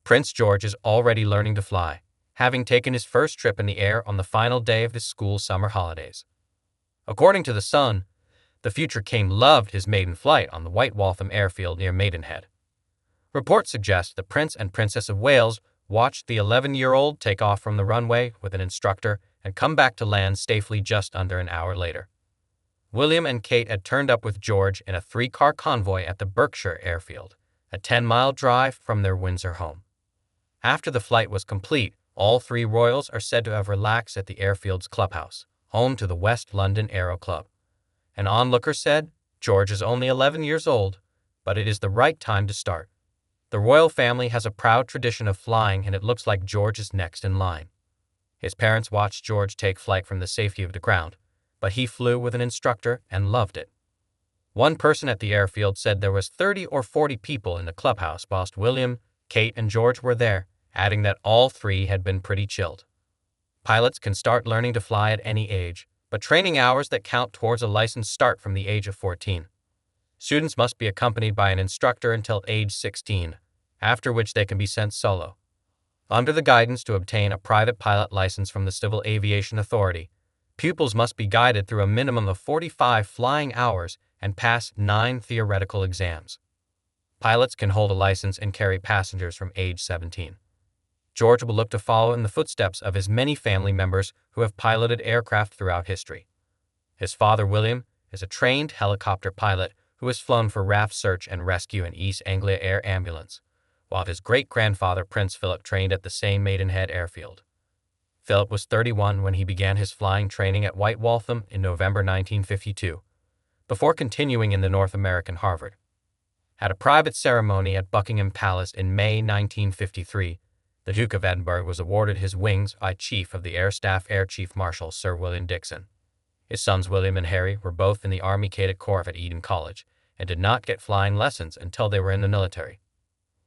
Prince George is already learning to fly, having taken his first trip in the air on the final day of his school summer holidays. According to The Sun, the future king loved his maiden flight on the White Waltham airfield near Maidenhead. Reports suggest the Prince and Princess of Wales watched the 11-year-old take off from the runway with an instructor and come back to land safely just under an hour later. William and Kate had turned up with George in a 3-car convoy at the Berkshire airfield, a 10-mile drive from their Windsor home. After the flight was complete, all 3 royals are said to have relaxed at the airfield's clubhouse, home to the West London Aero Club. An onlooker said, "George is only 11 years old, but it is the right time to start. The royal family has a proud tradition of flying, and it looks like George is next in line." His parents watched George take flight from the safety of the ground, but he flew with an instructor and loved it. One person at the airfield said there was 30 or 40 people in the clubhouse whilst William, Kate, and George were there, adding that all 3 had been pretty chilled. Pilots can start learning to fly at any age, but training hours that count towards a license start from the age of 14. Students must be accompanied by an instructor until age 16, after which they can be sent solo. Under the guidance to obtain a private pilot license from the Civil Aviation Authority, pupils must be guided through a minimum of 45 flying hours and pass 9 theoretical exams. Pilots can hold a license and carry passengers from age 17. George will look to follow in the footsteps of his many family members who have piloted aircraft throughout history. His father, William, is a trained helicopter pilot who has flown for RAF Search and Rescue and East Anglia Air Ambulance, while his great-grandfather, Prince Philip, trained at the same Maidenhead airfield. Philip was 31 when he began his flying training at White Waltham in November 1952, before continuing in the North American Harvard. At a private ceremony at Buckingham Palace in May 1953, the Duke of Edinburgh was awarded his wings by Chief of the Air Staff Air Chief Marshal Sir William Dixon. His sons William and Harry were both in the Army Cadet Corps at Eton College and did not get flying lessons until they were in the military.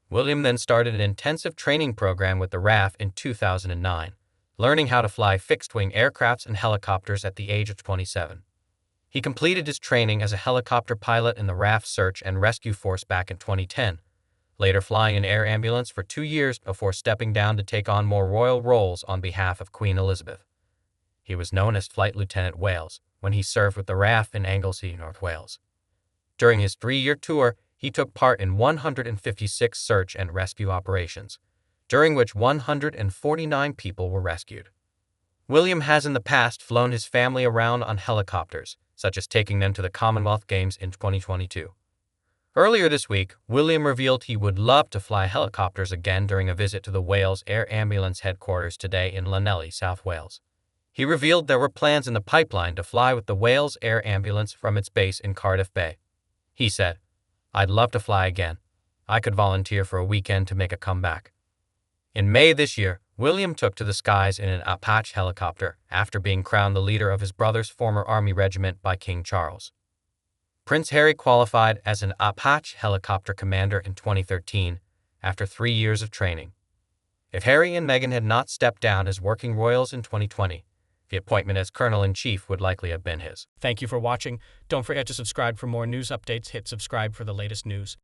William then started an intensive training program with the RAF in 2009, learning how to fly fixed-wing aircrafts and helicopters at the age of 27. He completed his training as a helicopter pilot in the RAF Search and Rescue Force back in 2010, later flying an air ambulance for 2 years before stepping down to take on more royal roles on behalf of Queen Elizabeth. He was known as Flight Lieutenant Wales when he served with the RAF in Anglesey, North Wales. During his 3-year tour, he took part in 156 search and rescue operations, during which 149 people were rescued. William has in the past flown his family around on helicopters, such as taking them to the Commonwealth Games in 2022. Earlier this week, William revealed he would love to fly helicopters again during a visit to the Wales Air Ambulance headquarters today in Llanelli, South Wales. He revealed there were plans in the pipeline to fly with the Wales Air Ambulance from its base in Cardiff Bay. He said, "I'd love to fly again. I could volunteer for a weekend to make a comeback." In May this year, William took to the skies in an Apache helicopter after being crowned the leader of his brother's former army regiment by King Charles. Prince Harry qualified as an Apache helicopter commander in 2013 after 3 years of training. If Harry and Meghan had not stepped down as working royals in 2020, the appointment as Colonel-in-Chief would likely have been his. Thank you for watching. Don't forget to subscribe for more news updates. Hit subscribe for the latest news.